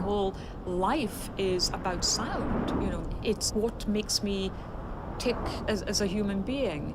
whole life is about sound. You know, it's what makes me tick as a human being.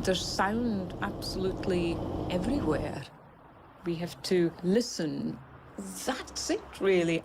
There's sound absolutely everywhere. We have to listen. That's it, really.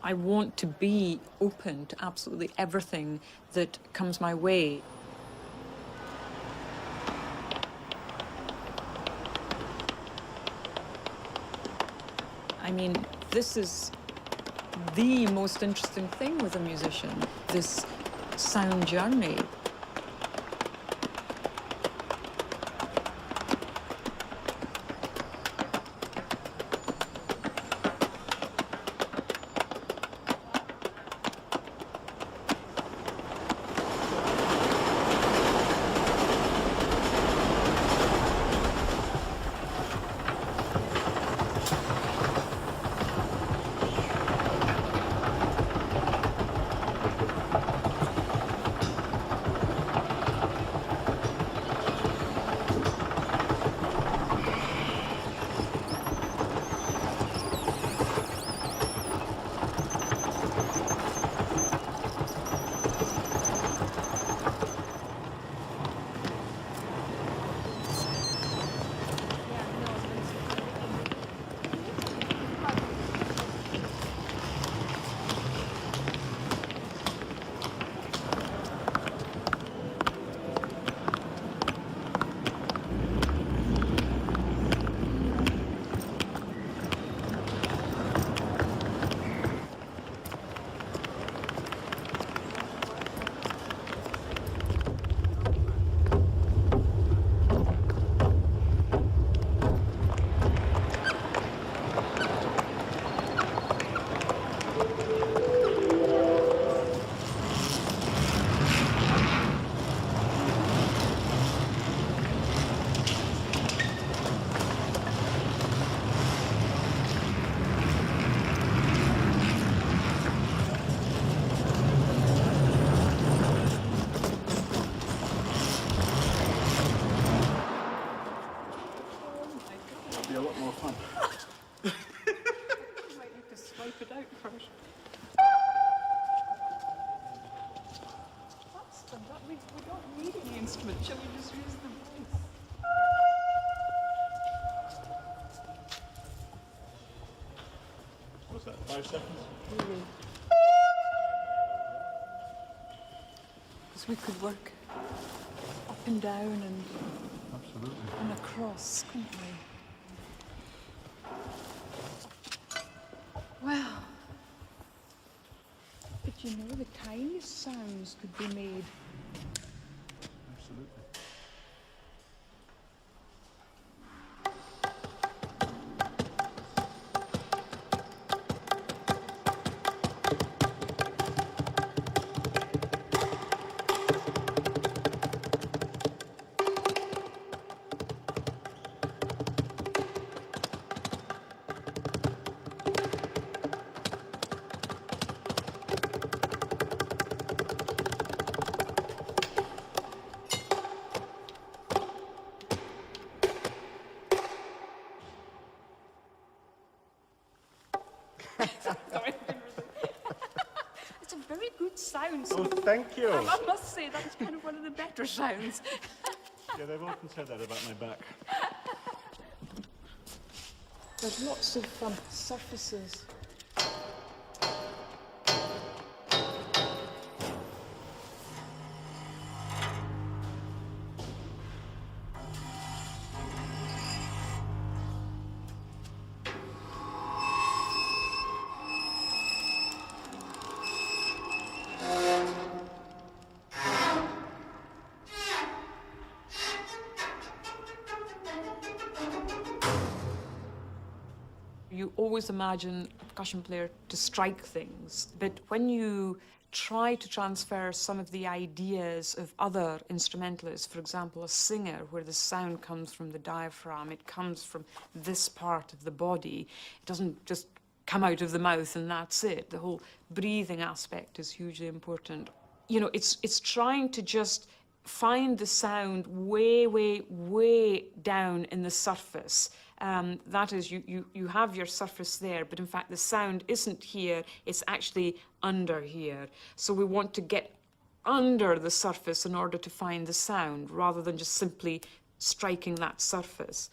I want to be open to absolutely everything that comes my way. I mean, this is the most interesting thing with a musician, this sound journey. Be a lot more fun. You might need to swipe it out first. That's done. We don't need any instrument. Shall we just use the voice? What's that, 5 seconds? Because we could work up and down and Absolutely. and across, couldn't we? Well, but you know, the tiniest sounds could be made. Absolutely. Sorry. It's a very good sound. Oh, thank you. I must say that's kind of one of the better sounds. Yeah, they've often said that about my back. There's lots of surfaces. You always imagine a percussion player to strike things, but when you try to transfer some of the ideas of other instrumentalists. For example, a singer, where the sound comes from the diaphragm, it comes from this part of the body. It doesn't just come out of the mouth and that's it. The whole breathing aspect is hugely important. You know, it's trying to just find the sound way, way, way down in the surface. That is, you have your surface there, but in fact the sound isn't here, it's actually under here. So we want to get under the surface in order to find the sound, rather than just simply striking that surface.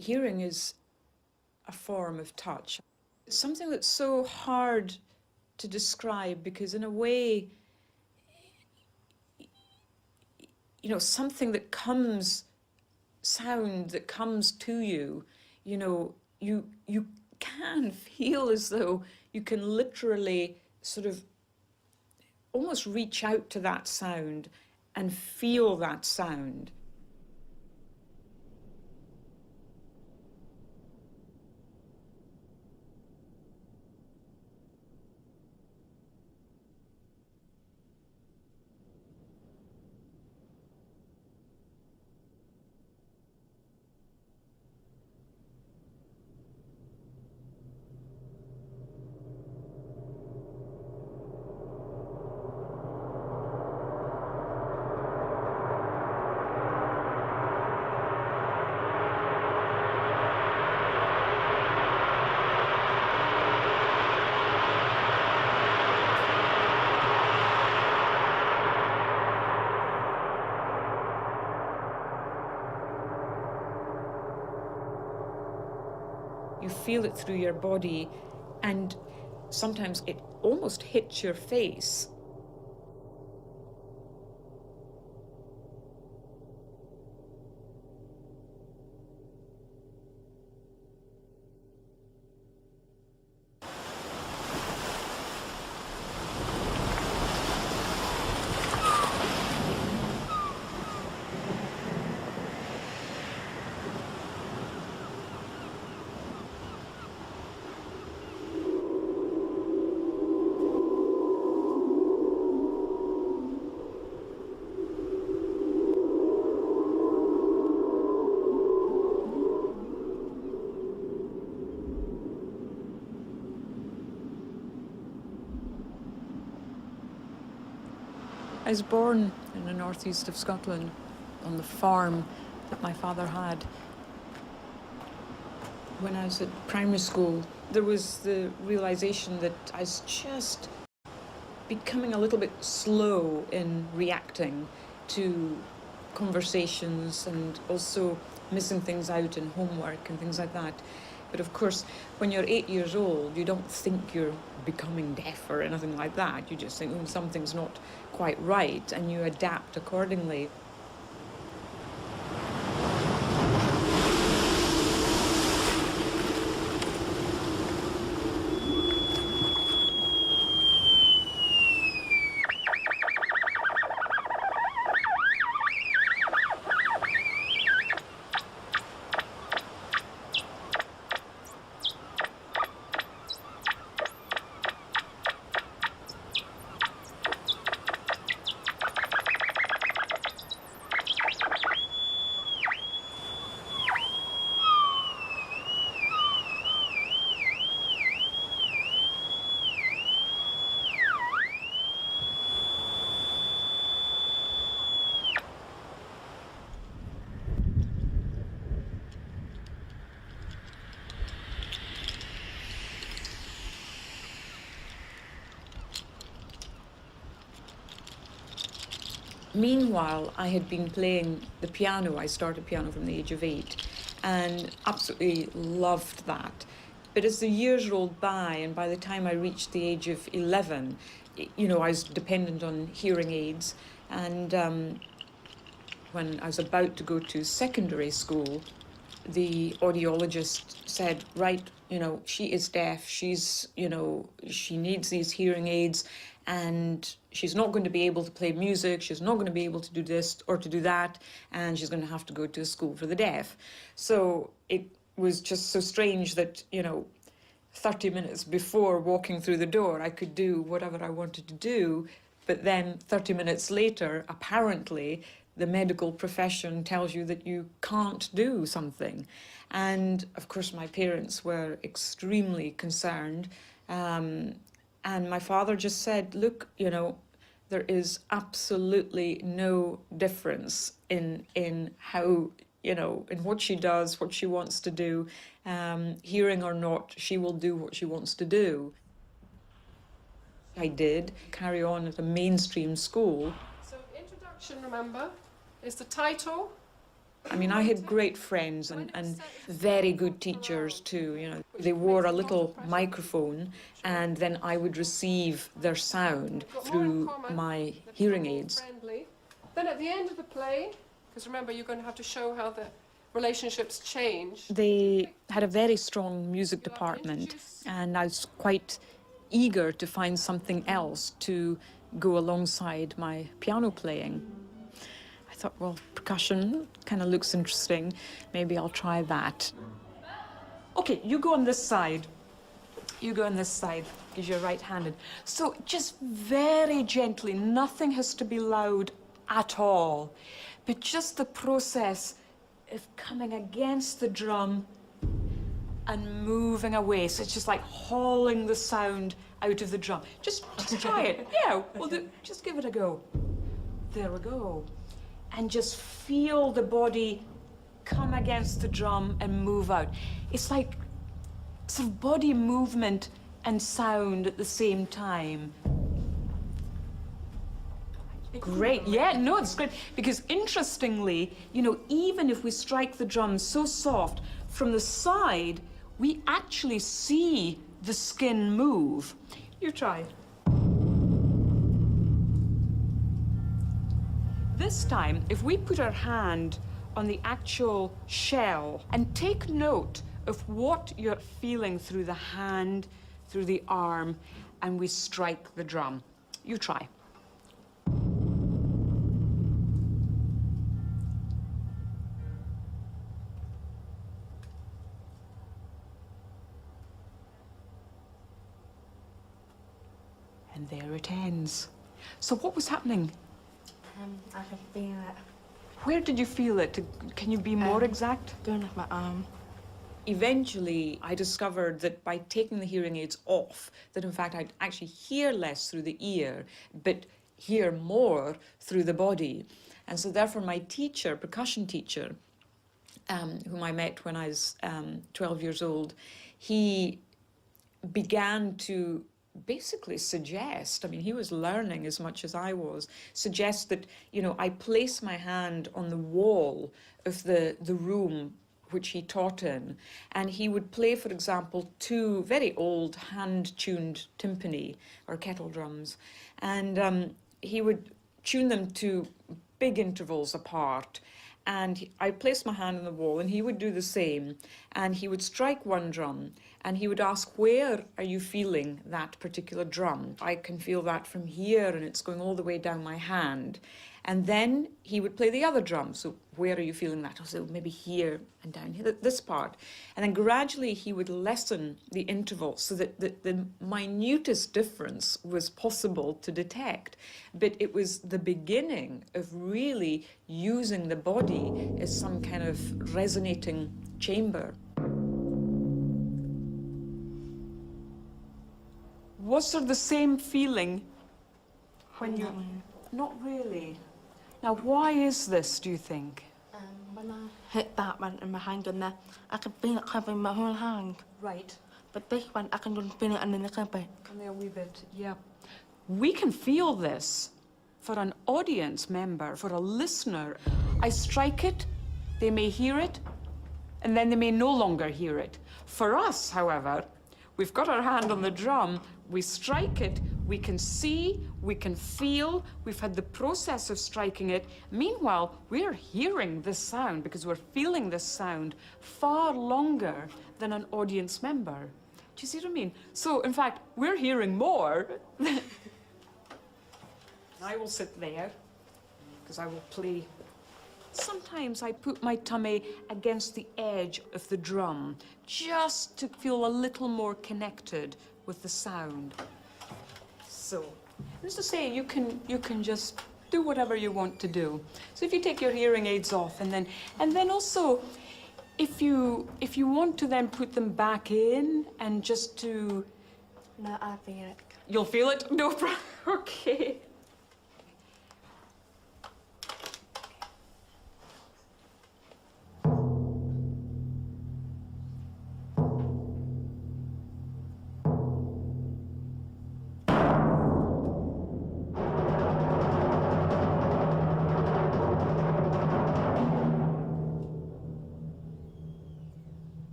Hearing is a form of touch. It's something that's so hard to describe because in a way, you know, something that comes, sound that comes to you, you know, you can feel as though you can literally sort of almost reach out to that sound and feel that sound. You feel it through your body, and sometimes it almost hits your face. I was born in the northeast of Scotland on the farm that my father had. When I was at primary school, there was the realization that I was just becoming a little bit slow in reacting to conversations and also missing things out in homework and things like that. But of course, when you're 8 years old, you don't think you're becoming deaf or anything like that. You just think, oh, something's not quite right, and you adapt accordingly. Meanwhile, I had been playing the piano. I started piano from the age of 8 and absolutely loved that. But as the years rolled by, and by the time I reached the age of 11, you know, I was dependent on hearing aids. And when I was about to go to secondary school, the audiologist said, right, you know, she is deaf, she's, you know, she needs these hearing aids, and she's not going to be able to play music, she's not going to be able to do this or to do that, and she's going to have to go to a school for the deaf. So it was just so strange that, you know, 30 minutes before walking through the door, I could do whatever I wanted to do, but then 30 minutes later, apparently, the medical profession tells you that you can't do something. And of course, my parents were extremely concerned. And my father just said, look, you know, there is absolutely no difference in how, you know, in what she does, what she wants to do. Hearing or not, she will do what she wants to do. I did carry on at a mainstream school. So introduction, remember, is the title, I mean, I had great friends and very good teachers too, you know. They wore a little microphone and then I would receive their sound through my hearing aids. Then at the end of the play, because remember you're going to have to show how the relationships change. They had a very strong music department and I was quite eager to find something else to go alongside my piano playing. I thought, well, percussion kind of looks interesting. Maybe I'll try that. Okay, you go on this side. You go on this side, because you're right-handed. So just very gently, nothing has to be loud at all, but just the process of coming against the drum and moving away. So it's just like hauling the sound out of the drum. Just try it. Yeah, well, just give it a go. There we go. And just feel the body come against the drum and move out. It's like sort of body movement and sound at the same time. Great, yeah, no, it's great. Because interestingly, you know, even if we strike the drums so soft, from the side, we actually see the skin move. You try. This time, if we put our hand on the actual shell and take note of what you're feeling through the hand, through the arm, and we strike the drum. You try. And there it ends. So what was happening? I can feel it. Where did you feel it? Can you be more exact? Going off my arm. Eventually, I discovered that by taking the hearing aids off, that in fact I'd actually hear less through the ear, but hear more through the body. And so therefore my teacher, percussion teacher, whom I met when I was 12 years old, he began to basically suggest, I mean, he was learning as much as I was, suggest that, you know, I place my hand on the wall of the room which he taught in, and he would play, for example, two very old hand-tuned timpani, or kettle drums, and he would tune them to big intervals apart, and I'd place my hand on the wall and he would do the same, and he would strike one drum and he would ask, where are you feeling that particular drum? I can feel that from here and it's going all the way down my hand. And then he would play the other drum. So where are you feeling that? So maybe here and down here, this part. And then gradually he would lessen the interval so that the minutest difference was possible to detect. But it was the beginning of really using the body as some kind of resonating chamber. Was there the same feeling when you... Not really. Now, why is this, do you think? When I hit that one in my hand on there, I could feel it covering my whole hand. Right. But this one, I can just feel it under the carpet. Only a wee bit, yeah. We can feel this for an audience member, for a listener. I strike it, they may hear it, and then they may no longer hear it. For us, however, we've got our hand on the drum, we strike it, we can see, we can feel, we've had the process of striking it. Meanwhile, we're hearing this sound because we're feeling this sound far longer than an audience member. Do you see what I mean? So, in fact, we're hearing more. I will sit there because I will play. Sometimes I put my tummy against the edge of the drum just to feel a little more connected with the sound. So, as I say, you can just do whatever you want to do. So if you take your hearing aids off, and then also, if you want to then put them back in and just to... No, I feel it. You'll feel it? No problem. Okay.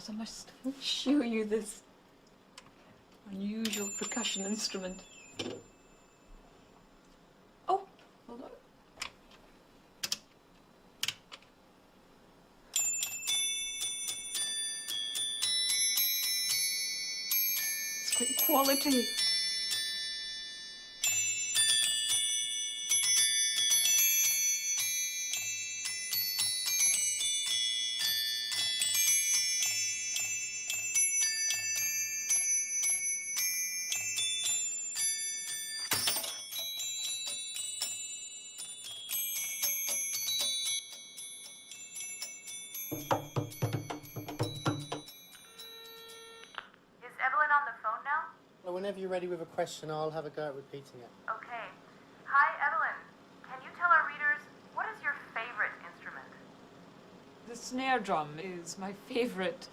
I must show you this unusual percussion instrument. Oh, hold on. It's great quality. Is Evelyn on the phone now? Well, whenever you're ready with a question, I'll have a go at repeating it. Okay. Hi, Evelyn. Can you tell our readers what is your favorite instrument? The snare drum is my favorite.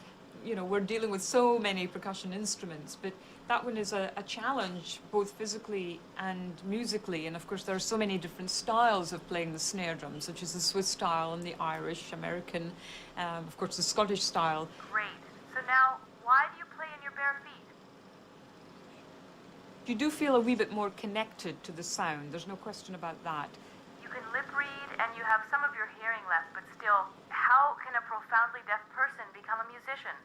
You know, we're dealing with so many percussion instruments, but that one is a challenge, both physically and musically. And of course, there are so many different styles of playing the snare drum, such as the Swiss style and the Irish, American, of course, the Scottish style. Great. So now, why do you play in your bare feet? You do feel a wee bit more connected to the sound. There's no question about that. You can lip read and you have some of your hearing left, but still, how can a profoundly deaf person become a musician?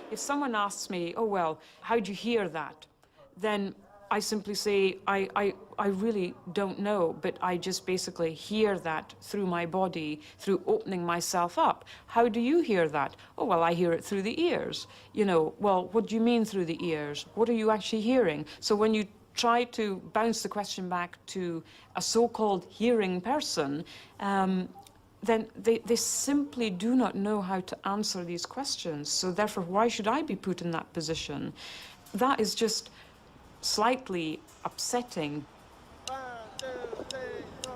If someone asks me, oh, well, how'd you hear that? Then I simply say, I really don't know, but I just basically hear that through my body, through opening myself up. How do you hear that? Oh, well, I hear it through the ears. You know, well, what do you mean through the ears? What are you actually hearing? So when you try to bounce the question back to a so-called hearing person, then they simply do not know how to answer these questions. So therefore, why should I be put in that position? That is just slightly upsetting. 1, 2, 3, 4.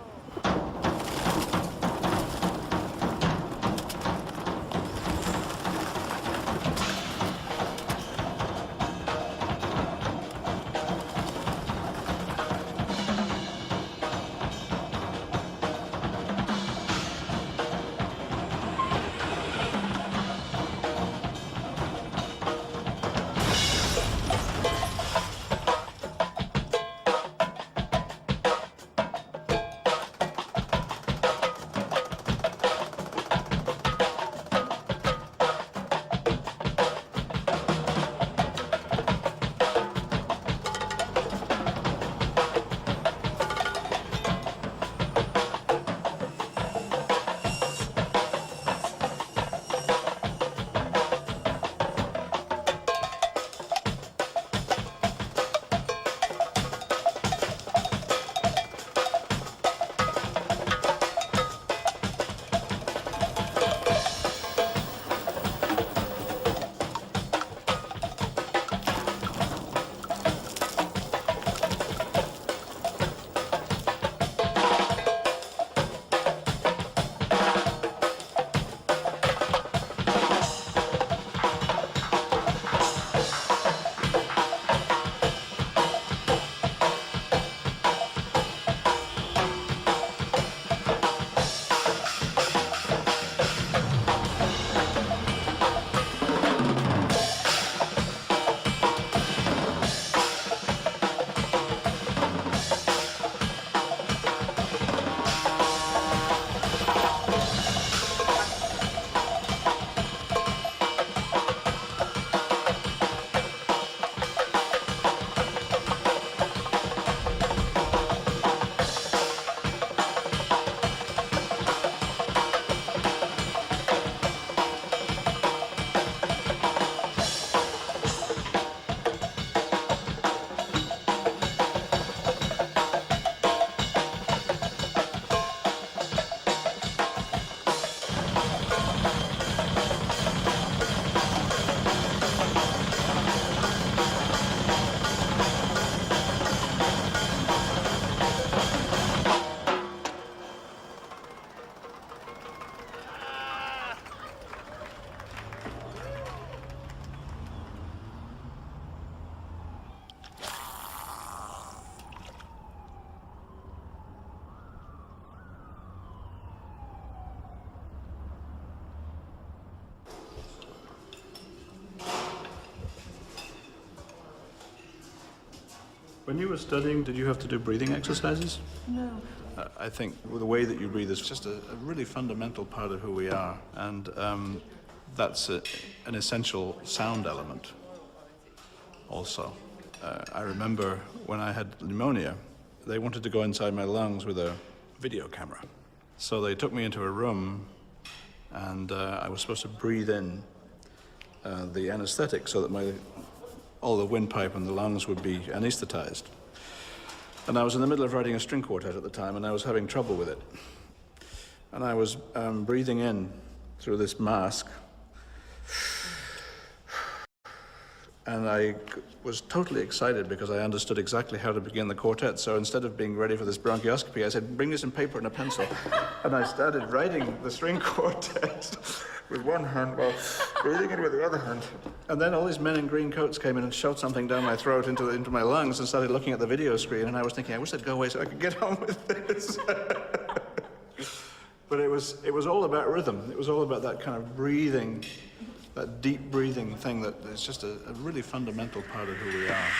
When you were studying, did you have to do breathing exercises? No. I think the way that you breathe is just a really fundamental part of who we are, and that's an essential sound element also. I remember when I had pneumonia, they wanted to go inside my lungs with a video camera. So they took me into a room, and I was supposed to breathe in the anesthetic so that all the windpipe and the lungs would be anesthetized. And I was in the middle of writing a string quartet at the time, and I was having trouble with it. And I was breathing in through this mask, and I was totally excited because I understood exactly how to begin the quartet. So instead of being ready for this bronchioscopy, I said, bring me some paper and a pencil. And I started writing the string quartet with one hand while breathing in with the other hand. And then all these men in green coats came in and shoved something down my throat into my lungs and started looking at the video screen. And I was thinking, I wish they'd go away so I could get on with this. But it was all about rhythm. It was all about that kind of breathing, that deep breathing thing that is just a really fundamental part of who we are.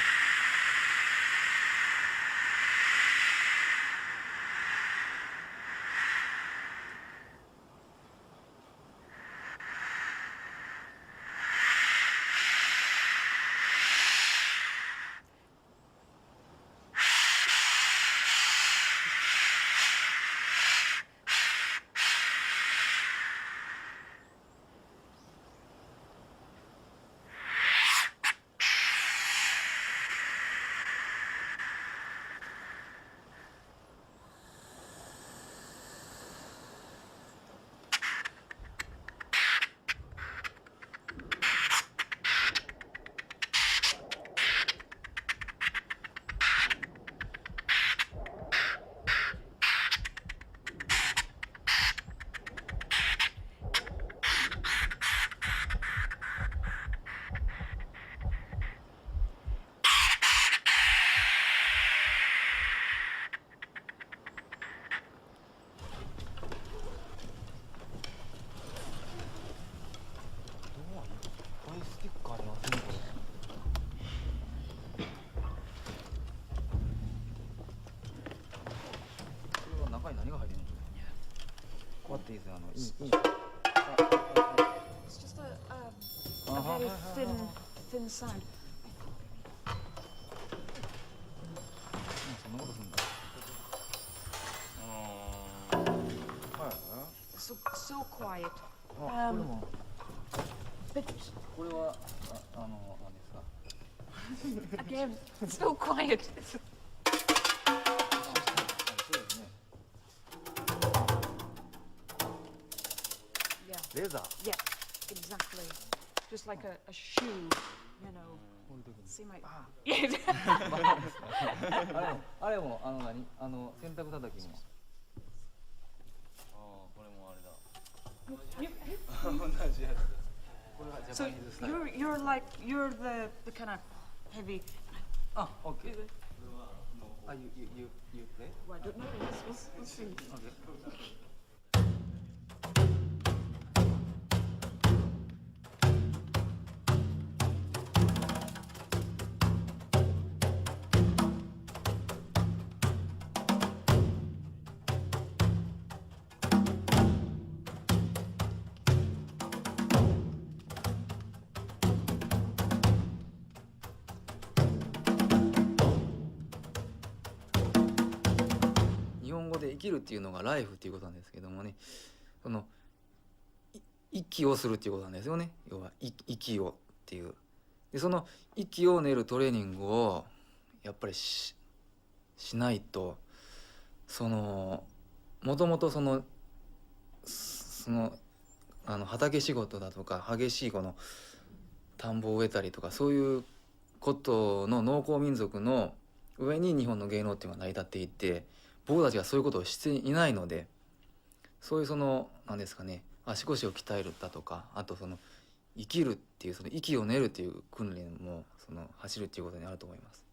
It's just a very thin sound. So quiet. But again, so quiet. Laser? Yeah, exactly. Just like a shoe, you know. See my... Yeah. あれも洗濯叩きも。これもあれだ。同じやつ。 So you're the kind of heavy... あ、OK。you play? Well, I don't know. We'll see. Okay. 日本語で生きるっていうのがライフっていうことなんですけどもね、その息をするっていうことなんですよね。要は息をっていう。でその息を練るトレーニングをやっぱり しないと、もともと畑仕事だとか激しいこの田んぼを植えたりとかそういうことの農耕民族の上に日本の芸能っていうのが成り立っていて、僕たちがそういうことをしていないので、そういうなんですかね、足腰を鍛えるだとか、あと生きるっていう息を練るっていう訓練も走るっていうことにあると思います。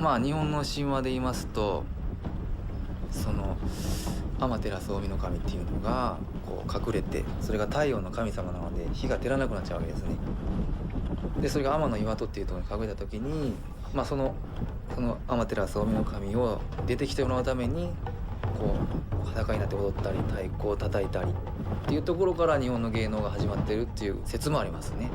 まあ日本の神話で言いますと、その天照大神っていうのがこう隠れて、それが太陽の神様なので火が照らなくなっちゃうわけですね。でそれが天の岩戸っていうところに隠れた時に、まあ、その天照大神を出てきてもらうためにこう裸になって踊ったり太鼓を叩いたりっていうところから日本の芸能が始まってるっていう説もありますね。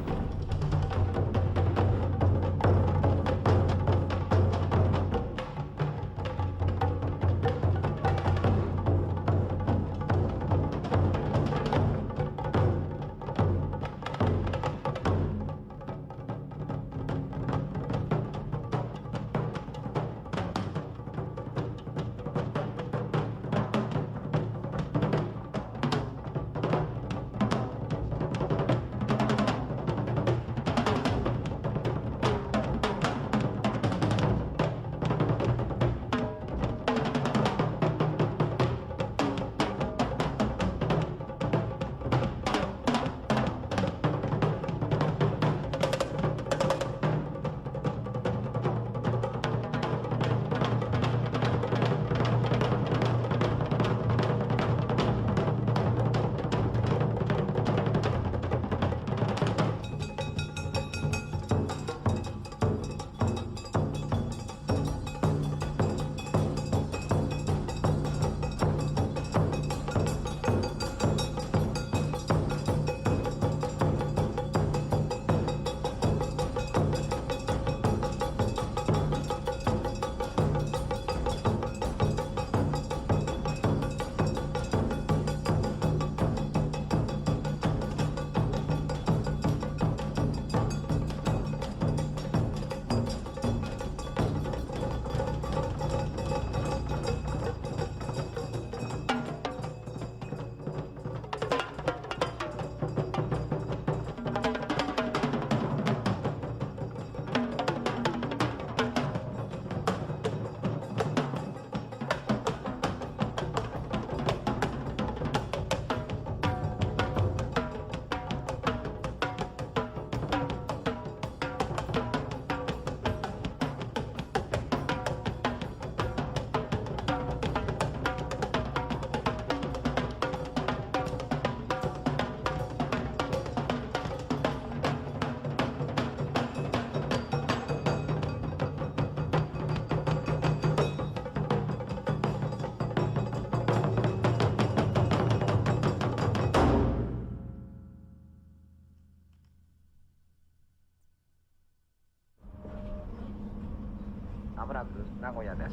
まもなく名古屋です。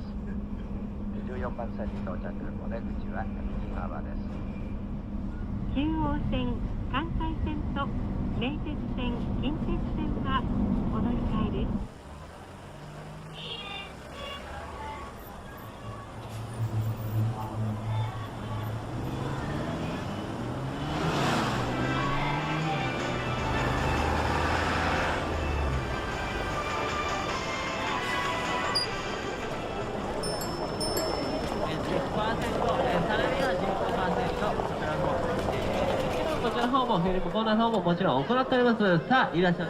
14番線に到着、お出口は右側です。中央線、関西線と名鉄線、近鉄線はお乗り換えです。こちらの方もフィリップコーナーの方ももちろん行っております。さあ、いらっしゃい。ADSL、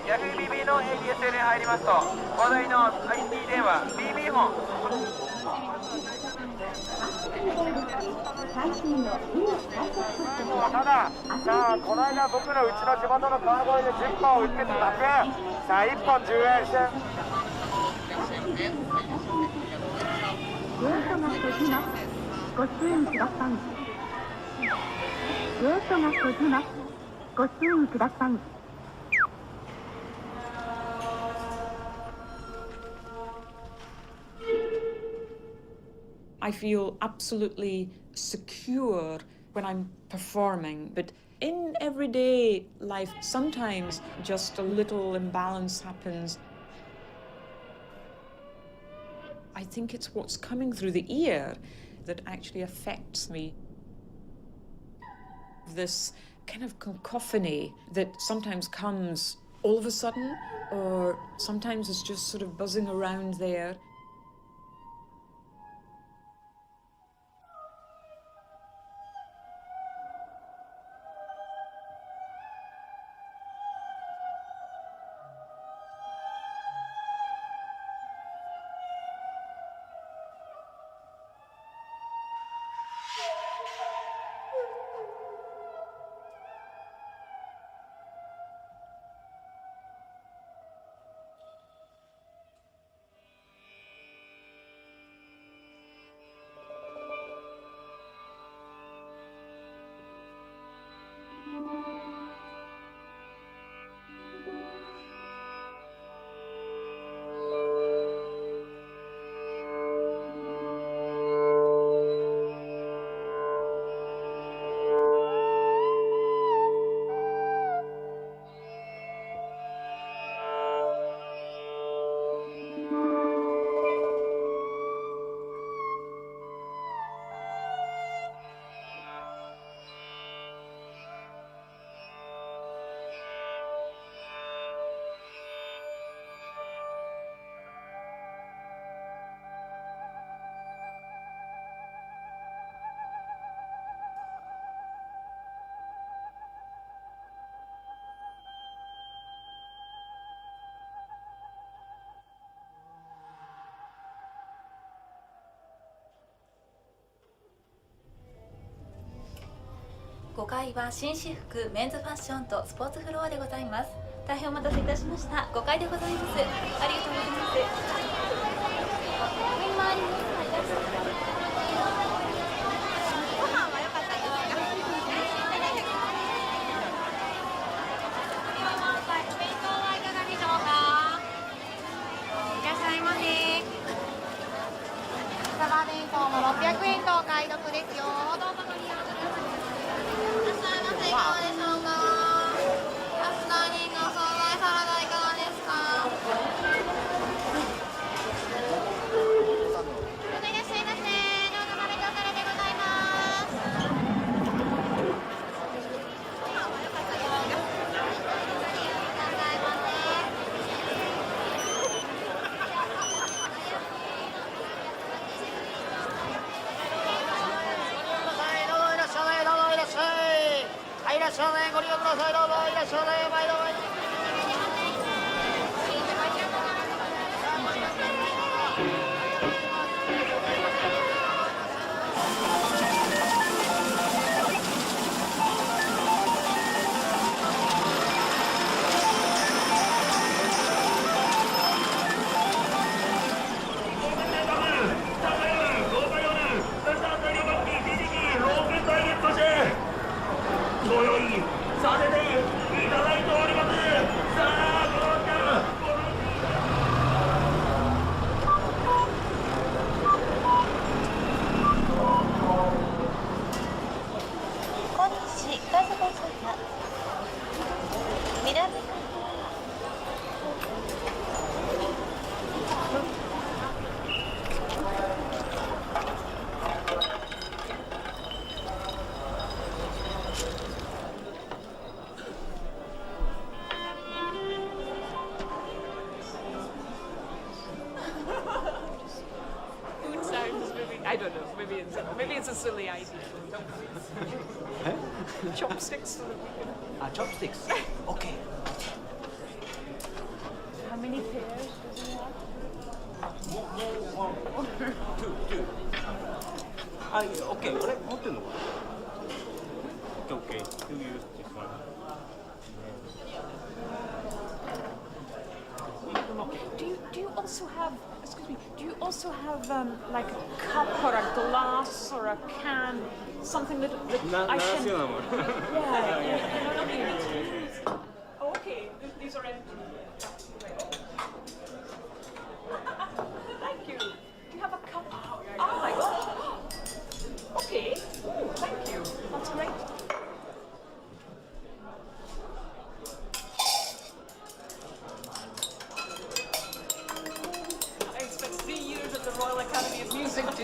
ヤフー BB の ADSL に入りますと、話題の IT 電話 BB 本。ただ、さあ、この間僕のうちの地元の川越で10本売ってて100円。さあ、1本10円して。ゲートが閉じます。ご注意ください。ゲートが閉じます。ご注意ください。I feel absolutely secure when I'm performing, but in everyday life, sometimes just a little imbalance happens. I think it's what's coming through the ear that actually affects me. This kind of cacophony that sometimes comes all of a sudden, or sometimes it's just sort of buzzing around there. 5階は紳士服、メンズファッションとスポーツフロアでございます。大変お待たせいたしました。5階でございます。ありがとうございます。上回ります。ご飯は良かったですか？お弁当はいかがでしょうか？いらっしゃいませ。サバ弁当も600円とお買い得ですよ。どうぞご利用ください。いらっしゃいませ。いかがでしょうか？安田人の惣菜サラダいかがですか？どうぞいらっしゃいませ。どうぞ食べとおからでございます。ご飯は良かったですか？ありがとうございます。はい、いらっしゃいませ。ご利用ください。どうぞいらっしゃいませ。毎度毎度。ご用意させていただいております。さあ、このちゃん。小西和子様。南Food sounds maybe, I don't know, maybe it's a silly idea. Chopsticks so that we can... chopsticks. Okay. How many pairs does he have? Two. Okay. あれ持ってんのかな Okay. You use this one. Do you also have, excuse me, do you also have like a cup or a glass or a can, something that I can... Yeah, no, no. Oh, okay, these are empty. Thank you. Do you have a cup? Oh my God. Okay, thank you. That's great. I spent 3 years at the Royal Academy of Music to do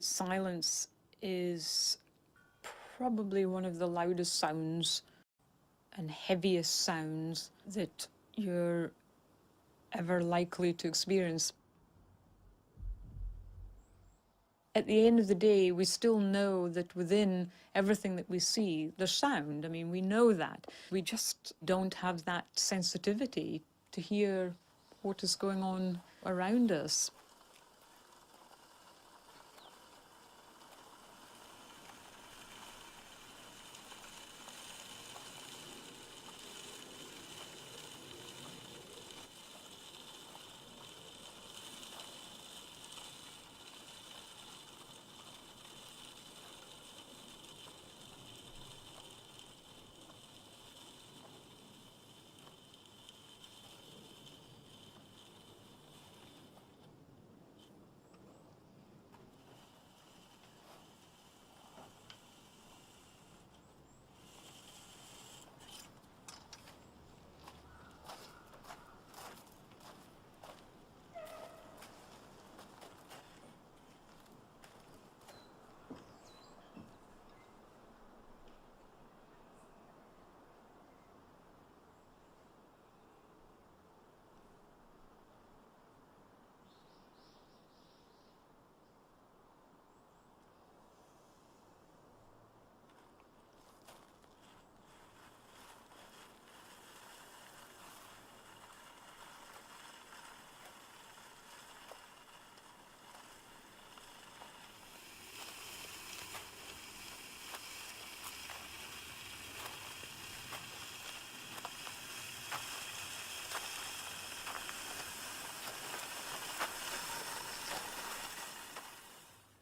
Silence is probably one of the loudest sounds and heaviest sounds that you're ever likely to experience. At the end of the day, we still know that within everything that we see, there's sound. I mean, we know that. We just don't have that sensitivity to hear what is going on around us.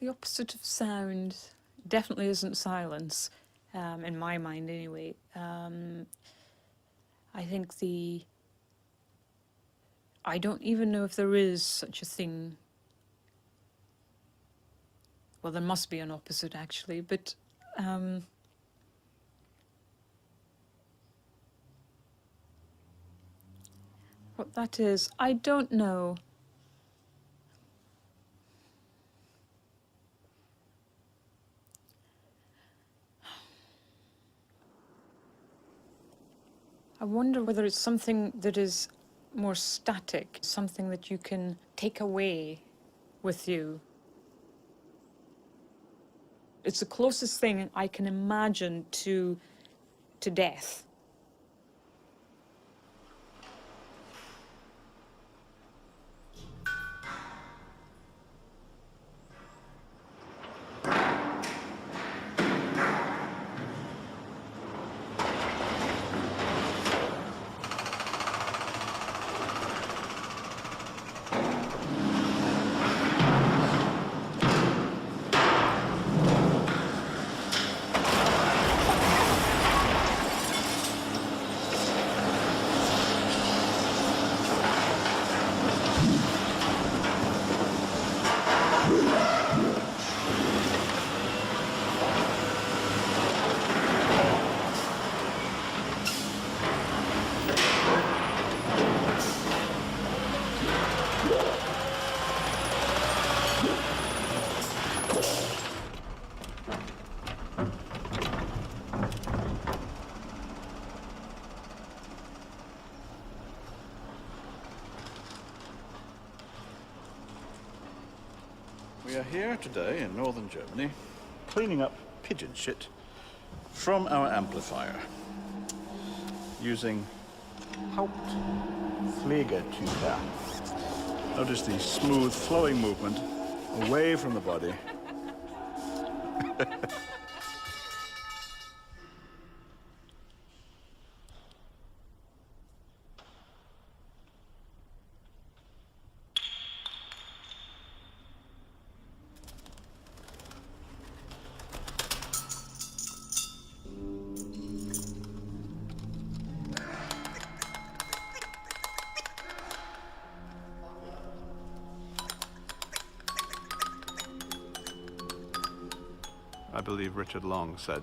The opposite of sound definitely isn't silence, in my mind anyway. I think I don't even know if there is such a thing. Well, there must be an opposite actually, but what that is, I don't know. I wonder whether it's something that is more static, something that you can take away with you. It's the closest thing I can imagine to death. We are here today in northern Germany, cleaning up pigeon shit from our amplifier using Hauptpflegetücher. Notice the smooth flowing movement away from the body. I believe Richard Long said,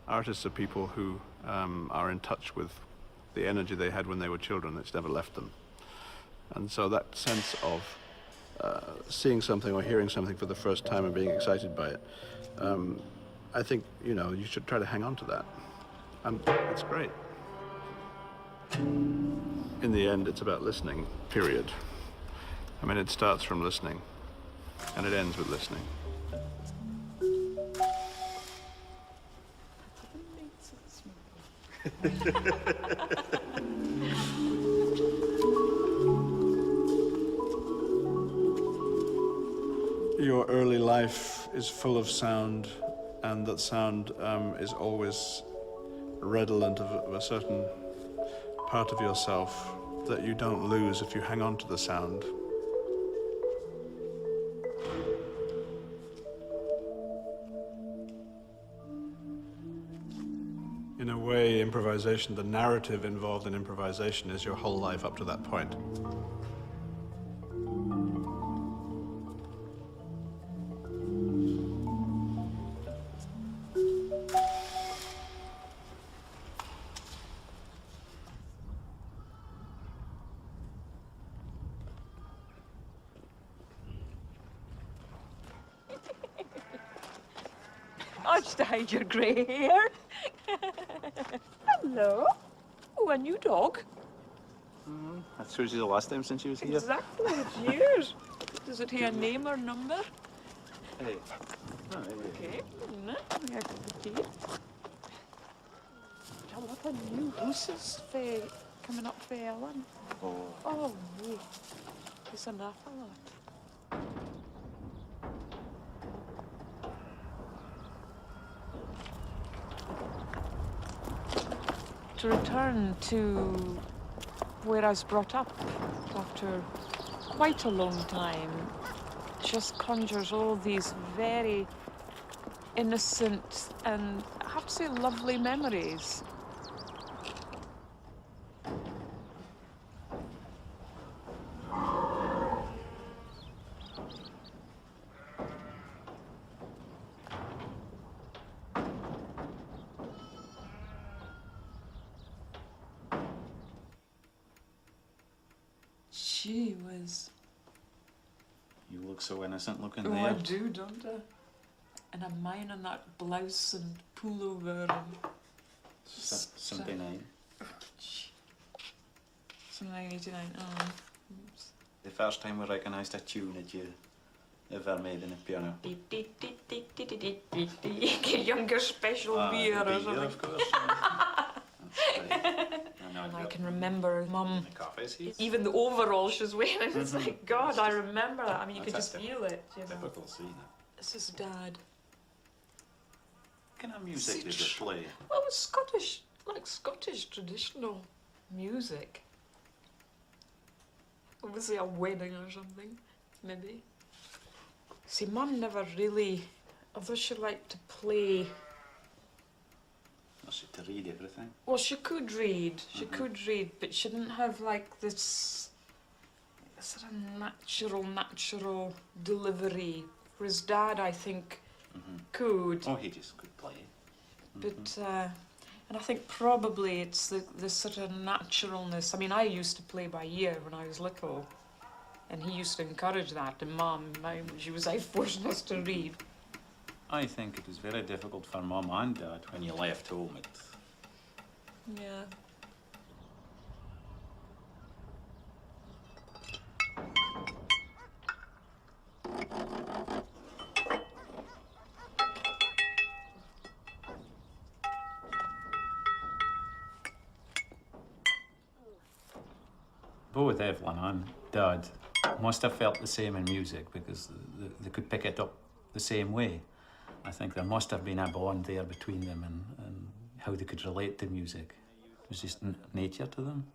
artists are people who are in touch with the energy they had when they were children. It's never left them. And so that sense of seeing something or hearing something for the first time and being excited by it, I think, you know, you should try to hang on to that. And it's great. In the end, it's about listening, period. I mean, it starts from listening, and it ends with listening. Your early life is full of sound, and that sound is always redolent of a certain part of yourself that you don't lose if you hang on to the sound. In a way, improvisation, the narrative involved in improvisation is your whole life up to that point. I just hide your grey hair. Hello. Oh, a new dog. That's Susie the last time since she was here. Exactly, it's yours. Does it have a name or number? Hey. Okay. We have the tea. A lot of new houses coming up for Ellen. Oh, no. There's an awful lot. To return to where I was brought up after quite a long time just conjures all these very innocent and, I have to say, lovely memories. She was... You look so innocent looking Oh, there. I do, don't I? And I'm mine in that blouse and pullover and... 79. Some 1989. Oh. Oops. The first time we recognised a tune that you ever made in a piano. Younger special beer or beer, something. of course. That's right. And I can remember Mum, The coffee's here. even the overall she was wearing. It's like, God, I remember that. I mean, you could That's just feel it. You know. Typical scene. This is Dad. What kind of music did you play? Well, it was Scottish, like Scottish traditional music. Obviously a wedding or something, maybe. See, Mum never really, although she liked to play. Was it to read everything? Well, she could read. She could read, but she didn't have like this sort of natural delivery. Whereas Dad, I think, could. Oh, he just could play. But, and I think probably it's the sort of naturalness. I mean, I used to play by ear when I was little, and he used to encourage that. And Mum, she was like forcing us to read. I think it was very difficult for Mum and Dad when you left home. Yeah. Both Evelyn and Dad must have felt the same in music because they could pick it up the same way. I think there must have been a bond there between them and how they could relate to music. It was just nature to them.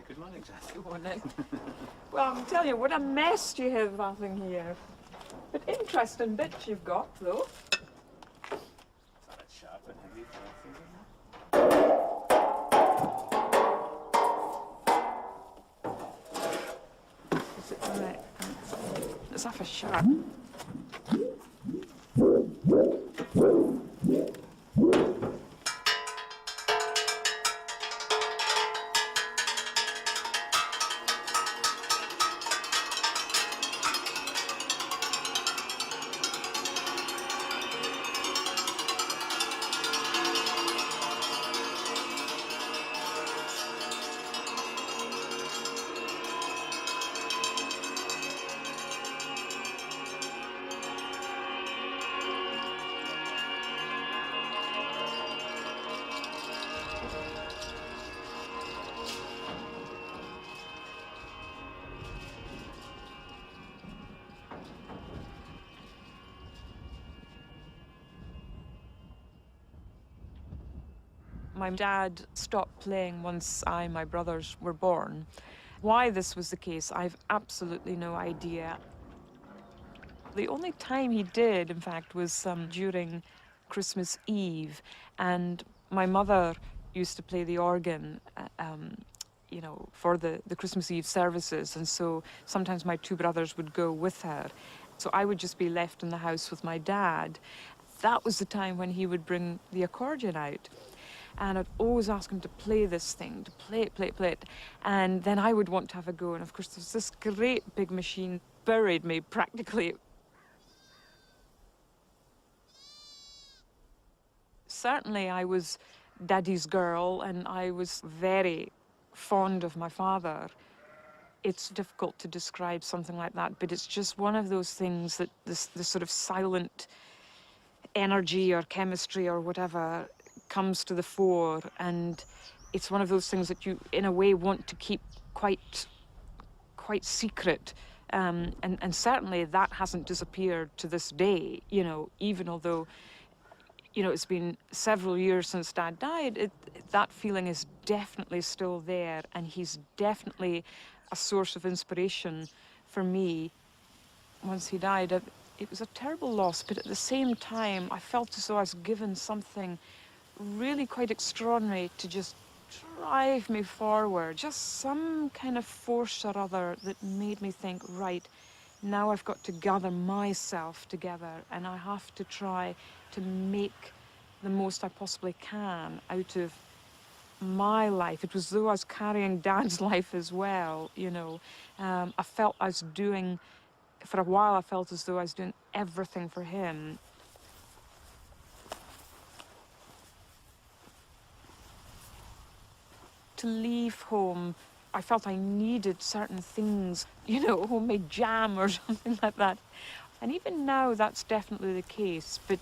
Good morning, Jack. Good morning. Well, I'm telling you, what a mess you have having here. But interesting bits you've got, though. Is it right? It's half a sharp. My dad stopped playing once I and my brothers were born. Why this was the case, I've absolutely no idea. The only time he did, in fact, was during Christmas Eve, and my mother used to play the organ, you know, for the Christmas Eve services, and so sometimes my two brothers would go with her. So I would just be left in the house with my dad. That was the time when he would bring the accordion out. And I'd always ask him to play this thing, to play it. And then I would want to have a go. And of course, there's this great big machine buried me practically. Certainly, I was Daddy's girl, and I was very fond of my father. It's difficult to describe something like that, but it's just one of those things that this sort of silent energy or chemistry or whatever comes to the fore, and it's one of those things that you, in a way, want to keep quite secret. And certainly that hasn't disappeared to this day, you know, even although, you know, it's been several years since Dad died, that feeling is definitely still there, and he's definitely a source of inspiration for me. Once he died, it was a terrible loss, but at the same time, I felt as though I was given something really quite extraordinary to just drive me forward, just some kind of force or other that made me think, right, now I've got to gather myself together, and I have to try to make the most I possibly can out of my life. It was as though I was carrying Dad's life as well, you know. I felt I was doing, for a while I felt as though I was doing everything for him. To leave home, I felt I needed certain things, you know, homemade jam or something like that. And even now, that's definitely the case, but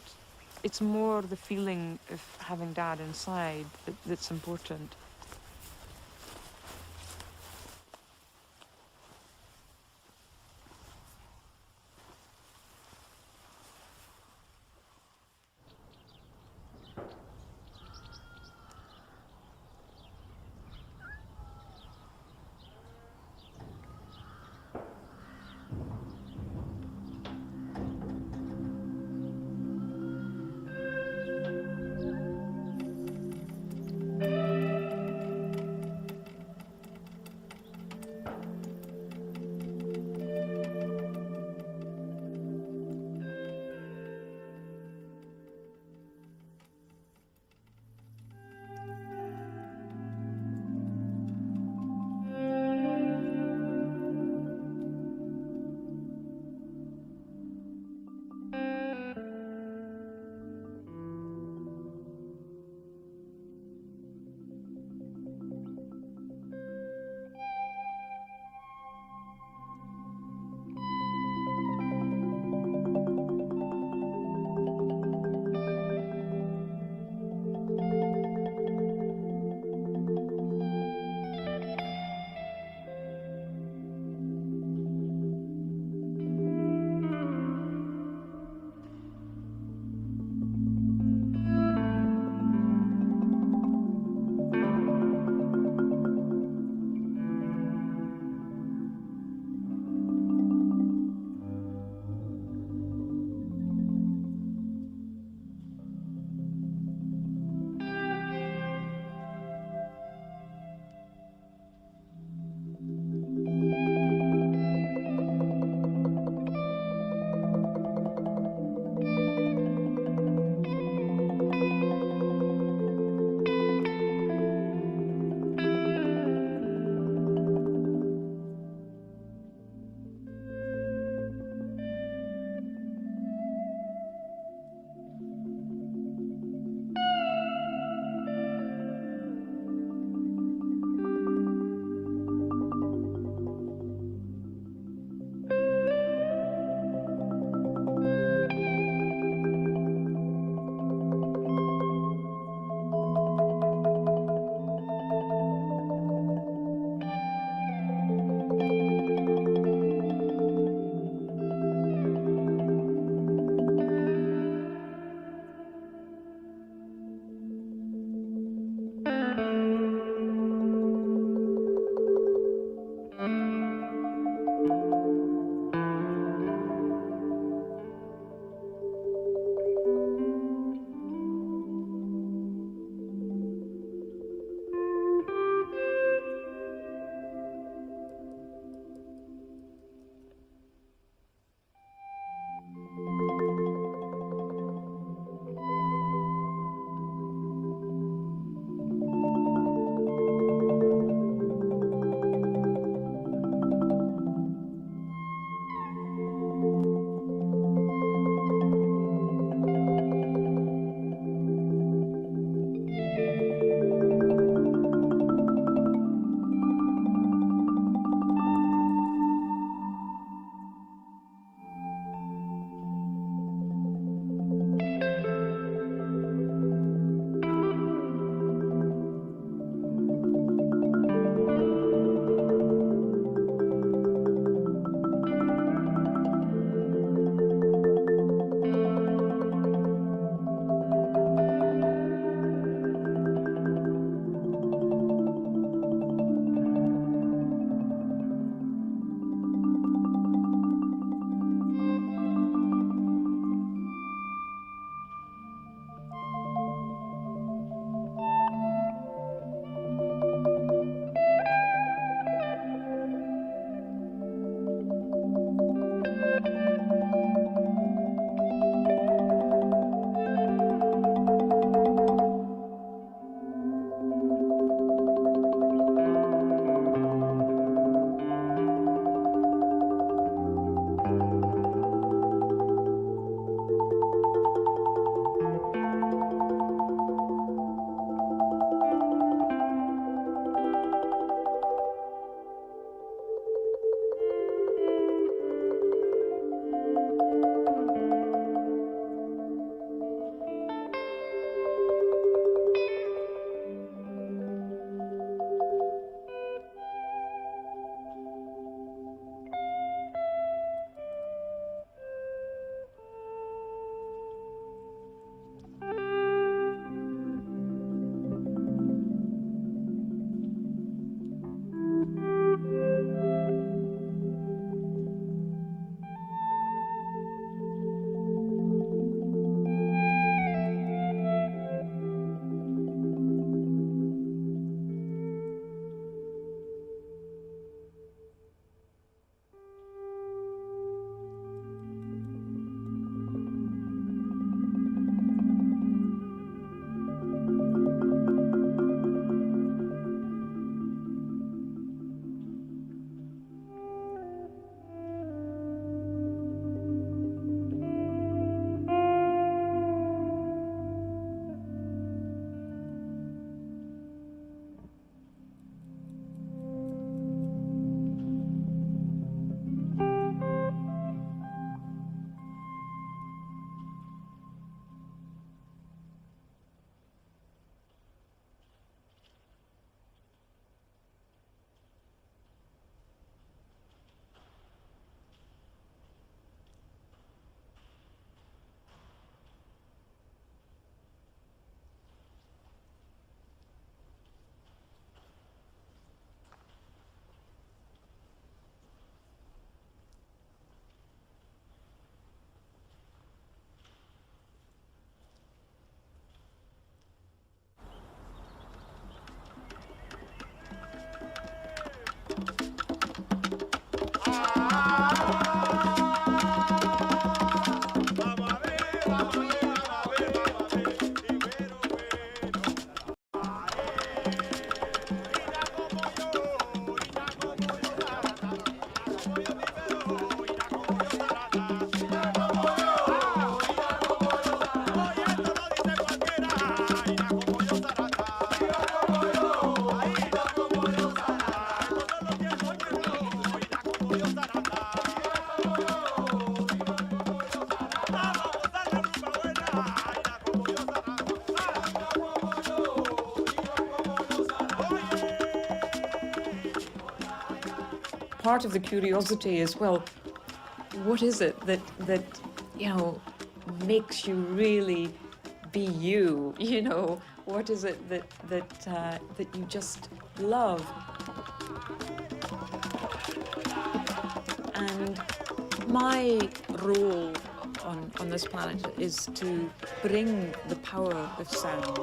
it's more the feeling of having Dad inside that's important. part of the curiosity is, well, what is it that makes you really be you? What is it that you just love? And my role on this planet is to bring the power of sound.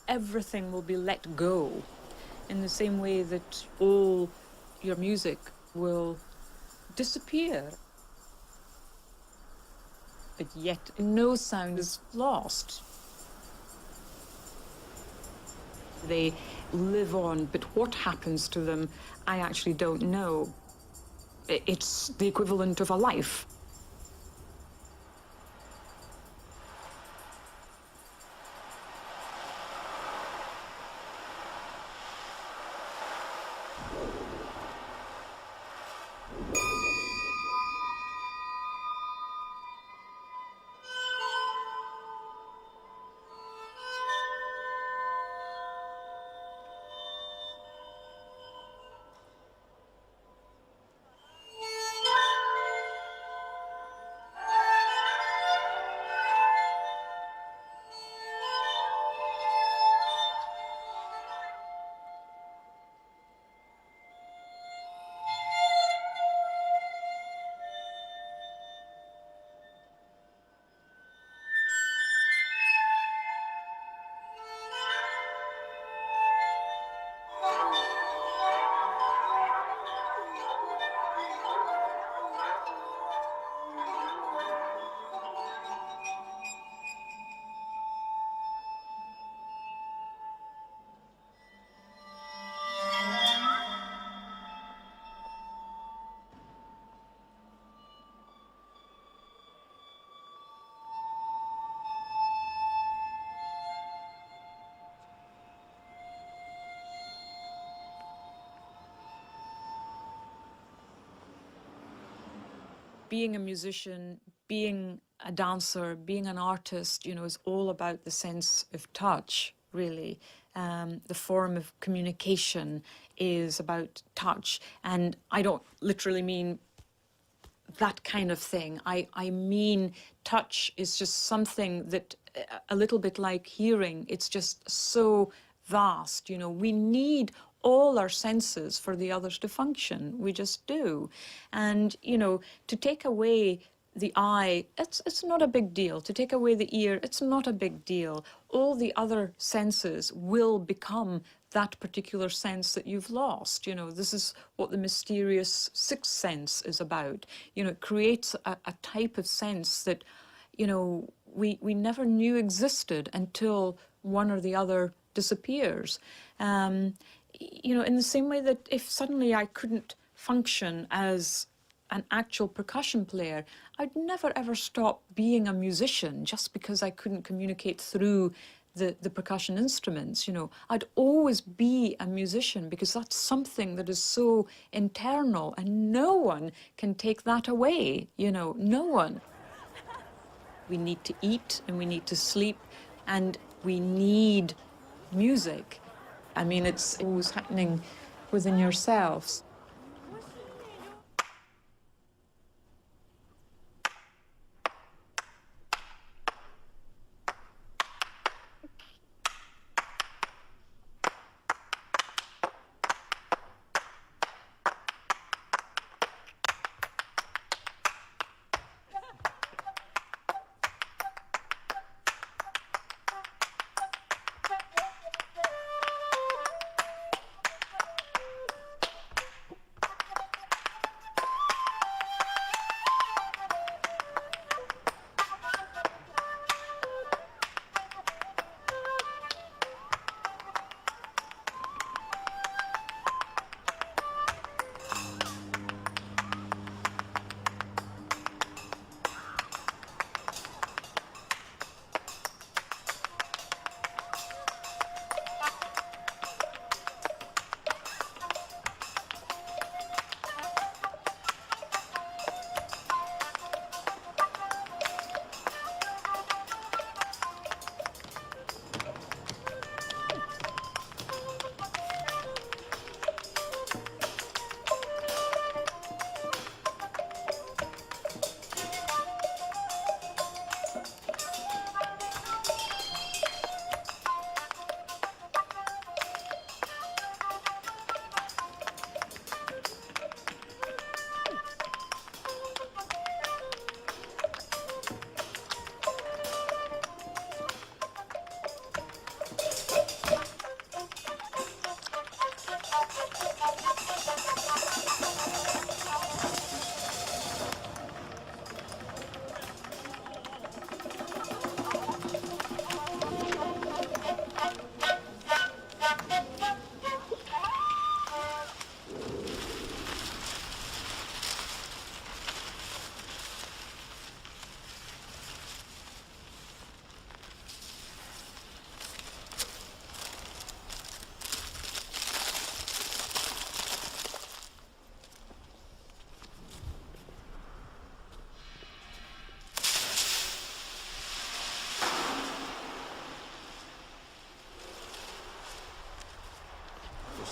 Everything will be let go in the same way that all your music will disappear. But yet no sound is lost. They live on, but what happens to them, I actually don't know. It's the equivalent of a life. being a musician, being a dancer, being an artist, you know, is all about the sense of touch, really. The form of communication is about touch. And I don't literally mean that kind of thing. I mean touch is just something that, a little bit like hearing, it's just so vast. You know, we need all our senses for the others to function. We just do. And, you know, to take away the eye, it's not a big deal. To take away the ear, it's not a big deal. All the other senses will become that particular sense that you've lost. You know, this is what the mysterious sixth sense is about. You know, it creates a type of sense that, you know, we never knew existed until one or the other disappears. You know, in the same way that if suddenly I couldn't function as an actual percussion player, I'd never ever stop being a musician just because I couldn't communicate through the percussion instruments. You know, I'd always be a musician because that's something that is so internal and no one can take that away, you know, no one. We need to eat and we need to sleep and we need music. I mean, it's always happening within yourselves.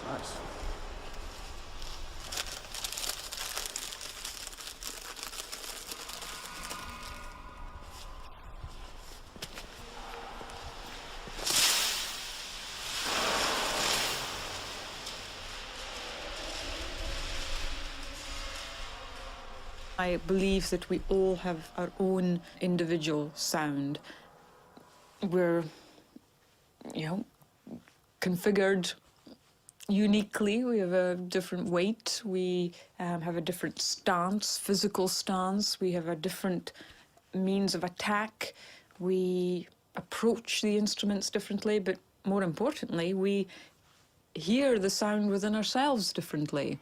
Nice. I believe that we all have our own individual sound. We're, you know, configured uniquely. We have a different weight. We have a different stance, physical stance. We have a different means of attack. We approach the instruments differently, but more importantly, we hear the sound within ourselves differently.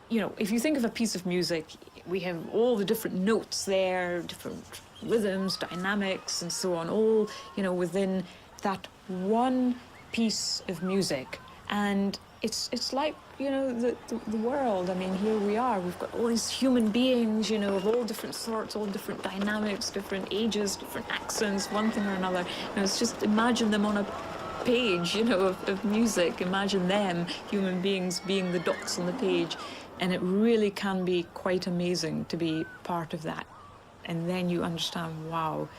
You know, if you think of a piece of music, we have all the different notes there, different rhythms, dynamics, and so on, all, you know, within that one piece of music. And it's like you know, the world. I mean, here we are. We've got all these human beings, you know, of all different sorts, all different dynamics, different ages, different accents, one thing or another. You know, it's just imagine them on a page, you know, of music. Imagine them, human beings, being the dots on the page. And it really can be quite amazing to be part of that. And then you understand, wow,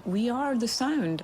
we are the sound.